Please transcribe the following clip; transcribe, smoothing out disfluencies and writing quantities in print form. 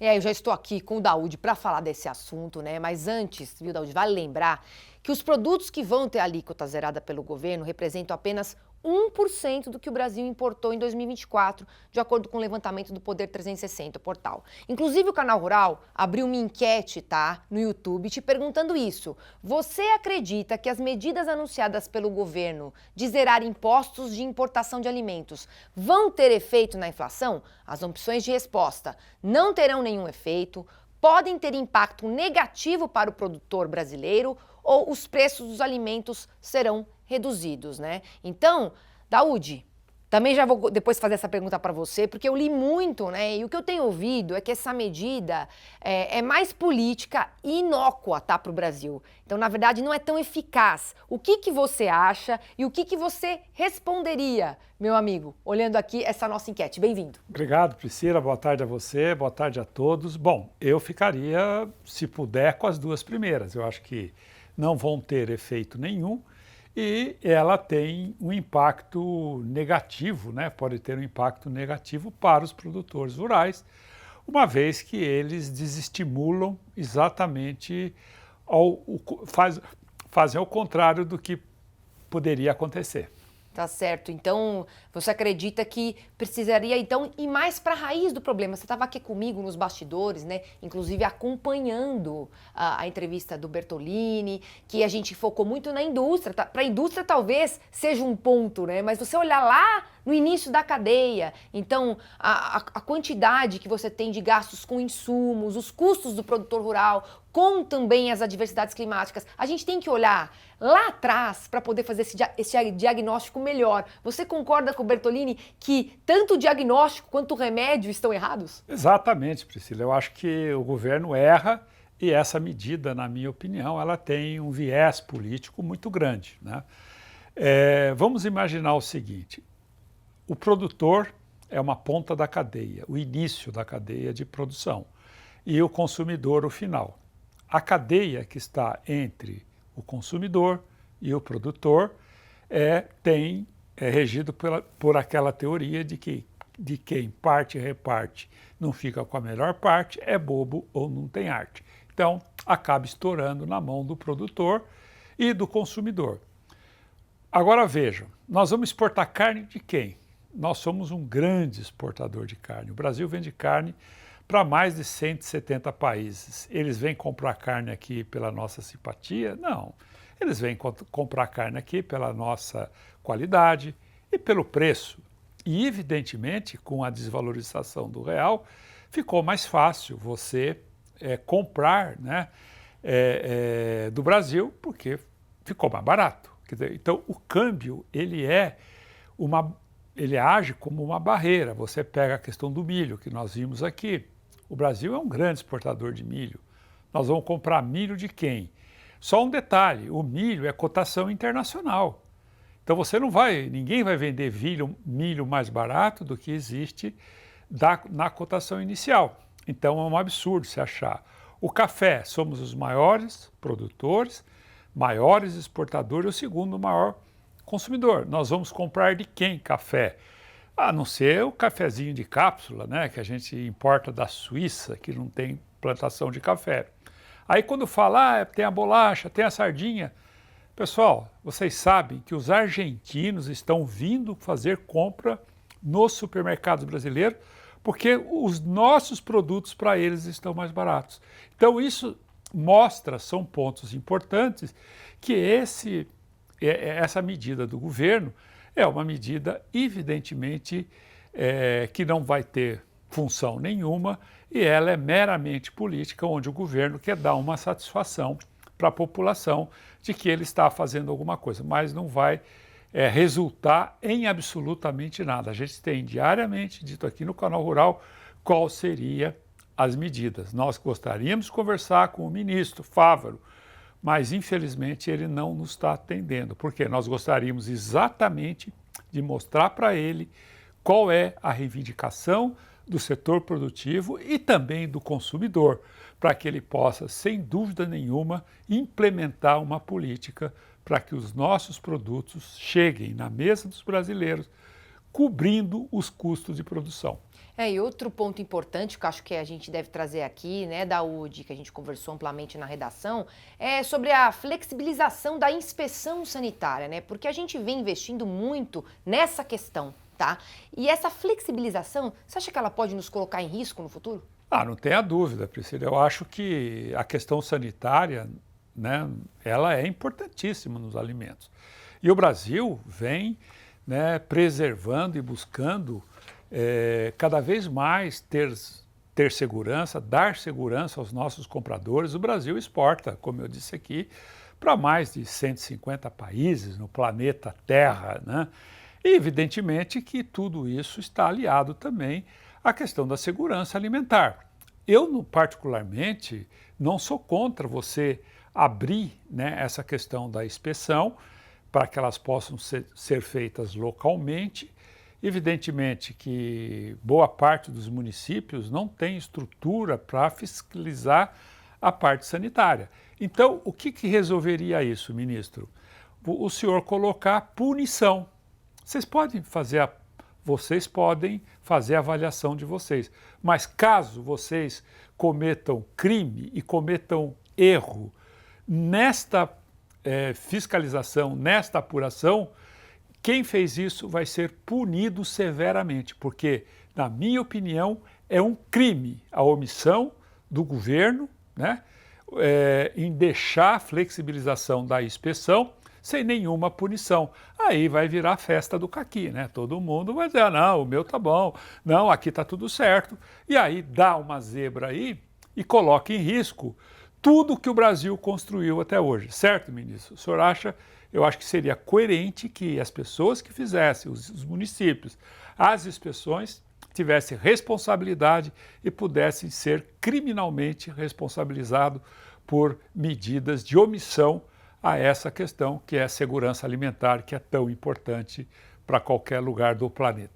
Eu já estou aqui com o Daúde para falar desse assunto, né? Mas antes, viu, Daúde, vale lembrar que os produtos que vão ter alíquota zerada pelo governo representam apenas 1% do que o Brasil importou em 2024, de acordo com o levantamento do Poder 360, o portal. Inclusive, o Canal Rural abriu uma enquete, tá, no YouTube, te perguntando isso. Você acredita que as medidas anunciadas pelo governo de zerar impostos de importação de alimentos vão ter efeito na inflação? As opções de resposta: não terão nenhum efeito, podem ter impacto negativo para o produtor brasileiro ou os preços dos alimentos serão reduzidos, né? Então, Daúde, também já vou depois fazer essa pergunta para você, porque eu li muito, né? E o que eu tenho ouvido é que essa medida é mais política e inócua, tá, para o Brasil. Então, na verdade, não é tão eficaz. O que você acha e o que você responderia, meu amigo, olhando aqui essa nossa enquete? Bem-vindo. Obrigado, Priscila. Boa tarde a você, boa tarde a todos. Bom, eu ficaria, se puder, com as duas primeiras. Eu acho que não vão ter efeito nenhum e ela tem um impacto negativo, né? Pode ter um impacto negativo para os produtores rurais, uma vez que eles desestimulam exatamente, fazem ao contrário do que poderia acontecer. Tá certo. Então, você acredita que precisaria, então, ir mais para a raiz do problema? Você estava aqui comigo nos bastidores, né? Inclusive acompanhando a entrevista do Bertolini, que a gente focou muito na indústria. Tá? Para a indústria, talvez, seja um ponto, né? Mas você olhar lá no início da cadeia, então, a quantidade que você tem de gastos com insumos, os custos do produtor rural, com também as adversidades climáticas, a gente tem que olhar lá atrás para poder fazer esse diagnóstico melhor. Você concorda com o Bertolini que tanto o diagnóstico quanto o remédio estão errados? Exatamente, Priscila. Eu acho que o governo erra e essa medida, na minha opinião, ela tem um viés político muito grande, né? Vamos imaginar o seguinte: o produtor é uma ponta da cadeia, o início da cadeia de produção, e o consumidor o final. A cadeia que está entre o consumidor e o produtor é regido por aquela teoria de que quem parte e reparte não fica com a melhor parte, é bobo ou não tem arte. Então, acaba estourando na mão do produtor e do consumidor. Agora vejam, nós vamos exportar carne de quem? Nós somos um grande exportador de carne. O Brasil vende carne para mais de 170 países. Eles vêm comprar carne aqui pela nossa simpatia? Não. Eles vêm comprar carne aqui pela nossa qualidade e pelo preço. E, evidentemente, com a desvalorização do real, ficou mais fácil você comprar, né, do Brasil, porque ficou mais barato. Quer dizer, então, o câmbio, ele age como uma barreira. Você pega a questão do milho, que nós vimos aqui. O Brasil é um grande exportador de milho. Nós vamos comprar milho de quem? Só um detalhe: o milho é cotação internacional. Então ninguém vai vender milho mais barato do que existe na cotação inicial. Então é um absurdo se achar. O café, somos os maiores produtores, maiores exportadores e o segundo maior consumidor. Nós vamos comprar de quem café? A não ser o cafezinho de cápsula, né, que a gente importa da Suíça, que não tem plantação de café. Aí quando fala, tem a bolacha, tem a sardinha. Pessoal, vocês sabem que os argentinos estão vindo fazer compra nos supermercados brasileiros porque os nossos produtos para eles estão mais baratos. Então isso são pontos importantes que essa medida do governo é uma medida, evidentemente, que não vai ter função nenhuma e ela é meramente política, onde o governo quer dar uma satisfação para a população de que ele está fazendo alguma coisa, mas não vai resultar em absolutamente nada. A gente tem diariamente dito aqui no Canal Rural qual seriam as medidas. Nós gostaríamos de conversar com o ministro Fávaro, mas infelizmente ele não nos está atendendo, porque nós gostaríamos exatamente de mostrar para ele qual é a reivindicação do setor produtivo e também do consumidor, para que ele possa, sem dúvida nenhuma, implementar uma política para que os nossos produtos cheguem na mesa dos brasileiros, cobrindo os custos de produção. E outro ponto importante que eu acho que a gente deve trazer aqui, né, Daúde, que a gente conversou amplamente na redação, é sobre a flexibilização da inspeção sanitária, né? Porque a gente vem investindo muito nessa questão, tá? E essa flexibilização, você acha que ela pode nos colocar em risco no futuro? Não tenha dúvida, Priscila. Eu acho que a questão sanitária, né, ela é importantíssima nos alimentos. E o Brasil vem, né, preservando e buscando cada vez mais ter segurança, dar segurança aos nossos compradores. O Brasil exporta, como eu disse aqui, para mais de 150 países no planeta Terra, né? E evidentemente que tudo isso está aliado também à questão da segurança alimentar. Eu, particularmente, não sou contra você abrir, né, essa questão da inspeção para que elas possam ser feitas localmente. Evidentemente que boa parte dos municípios não tem estrutura para fiscalizar a parte sanitária. Então, o que resolveria isso, ministro? O senhor colocar punição. Vocês podem fazer a avaliação de vocês, mas caso vocês cometam crime e cometam erro nesta fiscalização, nesta apuração, quem fez isso vai ser punido severamente, porque, na minha opinião, é um crime a omissão do governo, né, em deixar a flexibilização da inspeção sem nenhuma punição. Aí vai virar festa do caqui, né? Todo mundo vai dizer, não, o meu tá bom, não, aqui tá tudo certo. E aí dá uma zebra aí e coloca em risco tudo que o Brasil construiu até hoje. Certo, ministro? O senhor acha? Eu acho que seria coerente que as pessoas que fizessem, os municípios, as inspeções, tivessem responsabilidade e pudessem ser criminalmente responsabilizados por medidas de omissão a essa questão que é a segurança alimentar, que é tão importante para qualquer lugar do planeta.